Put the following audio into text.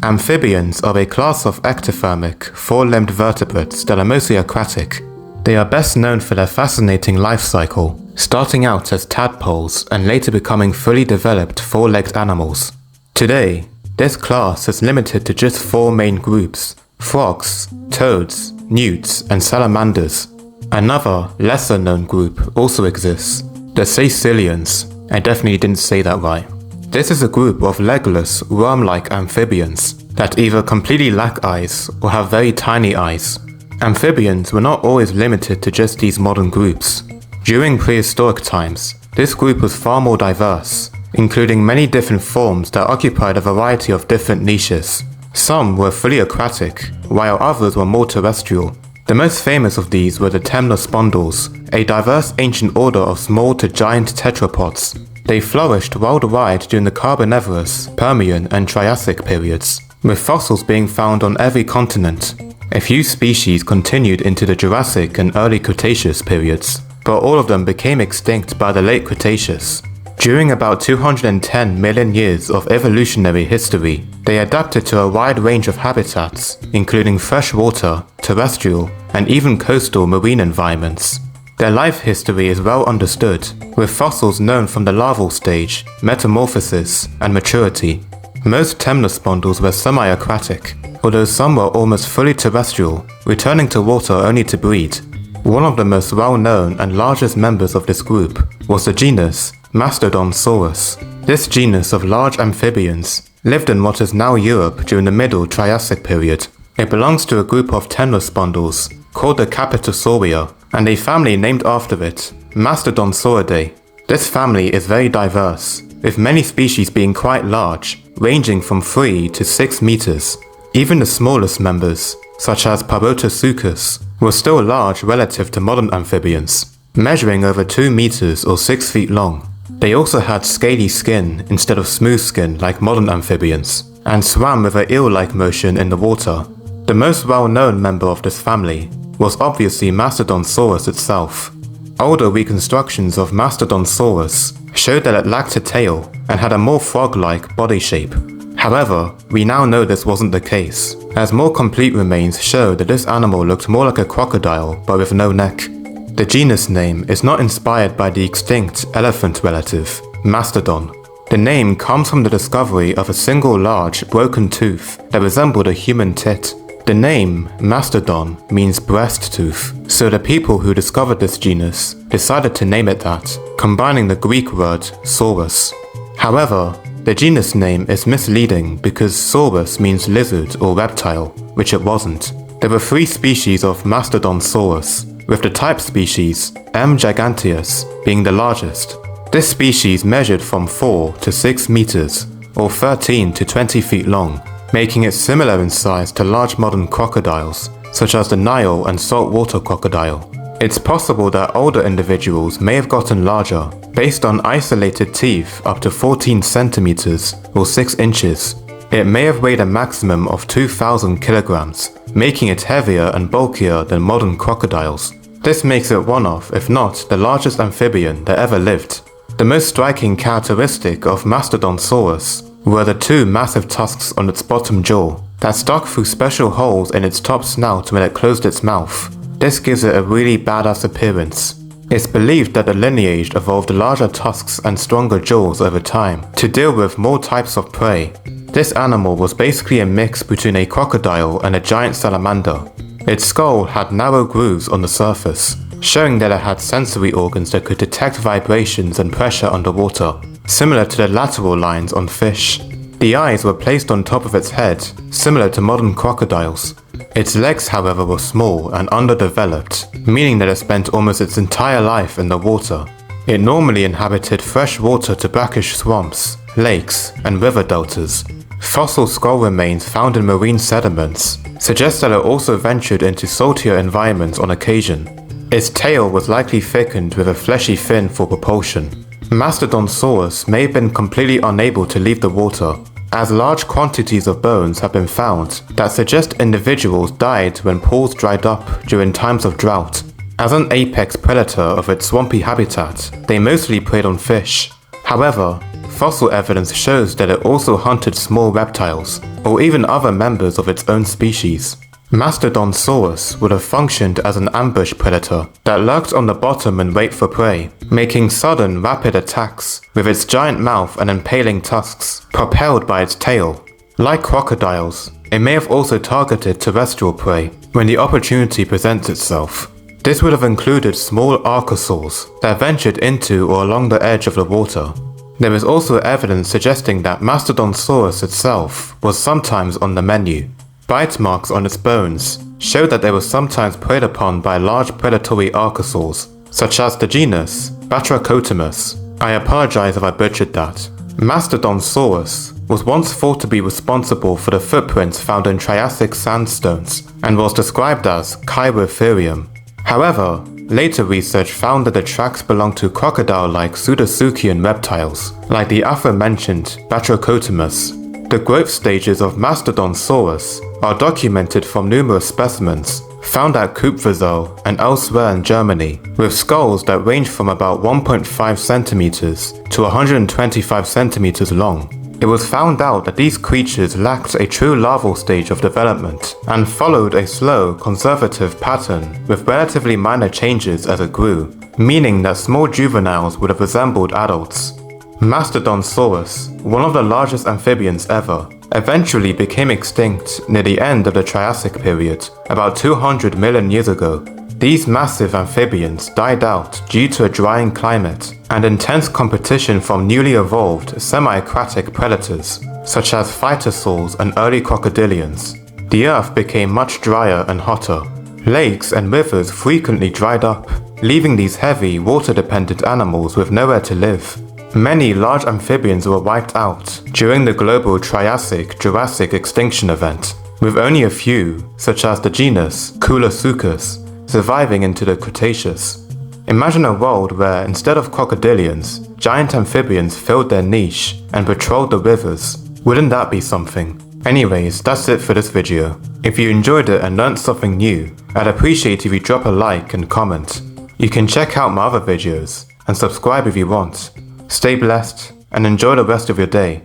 Amphibians are a class of ectothermic, four-limbed vertebrates that are mostly aquatic. They are best known for their fascinating life cycle, starting out as tadpoles and later becoming fully developed four-legged animals. Today, this class is limited to just four main groups: frogs, toads, newts, and salamanders. Another, lesser-known group also exists, the caecilians. I definitely didn't say that right. This is a group of legless, worm-like amphibians that either completely lack eyes or have very tiny eyes. Amphibians were not always limited to just these modern groups. During prehistoric times, this group was far more diverse, including many different forms that occupied a variety of different niches. Some were fully aquatic, while others were more terrestrial. The most famous of these were the temnospondyls, a diverse ancient order of small to giant tetrapods. They flourished worldwide during the Carboniferous, Permian, and Triassic periods, with fossils being found on every continent. A few species continued into the Jurassic and early Cretaceous periods, but all of them became extinct by the late Cretaceous. During about 210 million years of evolutionary history, they adapted to a wide range of habitats, including freshwater, terrestrial, and even coastal marine environments. Their life history is well understood, with fossils known from the larval stage, metamorphosis, and maturity. Most temnospondyls were semi-aquatic, although some were almost fully terrestrial, returning to water only to breed. One of the most well-known and largest members of this group was the genus Mastodonsaurus. This genus of large amphibians lived in what is now Europe during the Middle Triassic period. It belongs to a group of temnospondyls called the Capitosauria, and a family named after it, Mastodonsauridae. This family is very diverse, with many species being quite large, ranging from 3 to 6 meters. Even the smallest members, such as Parotosuchus, were still large relative to modern amphibians, measuring over 2 meters or 6 feet long. They also had scaly skin instead of smooth skin like modern amphibians, and swam with an eel-like motion in the water. The most well-known member of this family was obviously Mastodonsaurus itself. Older reconstructions of Mastodonsaurus showed that it lacked a tail and had a more frog-like body shape. However, we now know this wasn't the case, as more complete remains show that this animal looked more like a crocodile but with no neck. The genus name is not inspired by the extinct elephant relative, Mastodon. The name comes from the discovery of a single large, broken tooth that resembled a human tit. The name, Mastodon, means breast tooth, so the people who discovered this genus decided to name it that, combining the Greek word saurus. However, the genus name is misleading because saurus means lizard or reptile, which it wasn't. There were 3 species of Mastodonsaurus, with the type species, M. giganteus, being the largest. This species measured from 4 to 6 meters, or 13 to 20 feet long, making it similar in size to large modern crocodiles, such as the Nile and saltwater crocodile. It's possible that older individuals may have gotten larger, based on isolated teeth up to 14 centimeters or 6 inches. It may have weighed a maximum of 2,000 kilograms, making it heavier and bulkier than modern crocodiles. This makes it one of, if not the largest amphibian that ever lived. The most striking characteristic of Mastodonsaurus were the 2 massive tusks on its bottom jaw that stuck through special holes in its top snout when it closed its mouth. This gives it a really badass appearance. It's believed that the lineage evolved larger tusks and stronger jaws over time to deal with more types of prey. This animal was basically a mix between a crocodile and a giant salamander. Its skull had narrow grooves on the surface, showing that it had sensory organs that could detect vibrations and pressure underwater, similar to the lateral lines on fish. The eyes were placed on top of its head, similar to modern crocodiles. Its legs, however, were small and underdeveloped, meaning that it spent almost its entire life in the water. It normally inhabited freshwater to brackish swamps, lakes, and river deltas. Fossil skull remains found in marine sediments suggest that it also ventured into saltier environments on occasion. Its tail was likely thickened with a fleshy fin for propulsion. Mastodonsaurus may have been completely unable to leave the water, as large quantities of bones have been found that suggest individuals died when pools dried up during times of drought. As an apex predator of its swampy habitat, they mostly preyed on fish. However, fossil evidence shows that it also hunted small reptiles, or even other members of its own species. Mastodonsaurus would have functioned as an ambush predator that lurked on the bottom and wait for prey, making sudden, rapid attacks with its giant mouth and impaling tusks, propelled by its tail. Like crocodiles, it may have also targeted terrestrial prey when the opportunity presents itself. This would have included small archosaurs that ventured into or along the edge of the water. There is also evidence suggesting that Mastodonsaurus itself was sometimes on the menu. Bite marks on its bones show that they were sometimes preyed upon by large predatory archosaurs, such as the genus Batrachotomus. I apologize if I butchered that. Mastodonsaurus was once thought to be responsible for the footprints found in Triassic sandstones and was described as Chirotherium. However, later research found that the tracks belonged to crocodile-like pseudosuchian reptiles, like the aforementioned Batrachotomus. The growth stages of Mastodonsaurus are documented from numerous specimens found at Kupferzoll and elsewhere in Germany, with skulls that range from about 1.5 centimeters to 125 centimeters long. It was found out that these creatures lacked a true larval stage of development and followed a slow, conservative pattern with relatively minor changes as it grew, meaning that small juveniles would have resembled adults. Mastodonsaurus, one of the largest amphibians ever, eventually became extinct near the end of the Triassic period, about 200 million years ago. These massive amphibians died out due to a drying climate and intense competition from newly evolved semi-aquatic predators, such as phytosaurs and early crocodilians. The earth became much drier and hotter. Lakes and rivers frequently dried up, leaving these heavy, water-dependent animals with nowhere to live. Many large amphibians were wiped out during the global Triassic-Jurassic extinction event, with only a few, such as the genus Coolosuchus, surviving into the Cretaceous. Imagine a world where, instead of crocodilians, giant amphibians filled their niche and patrolled the rivers. Wouldn't that be something? Anyways, that's it for this video. If you enjoyed it and learned something new, I'd appreciate if you drop a like and comment. You can check out my other videos and subscribe if you want. Stay blessed and enjoy the rest of your day.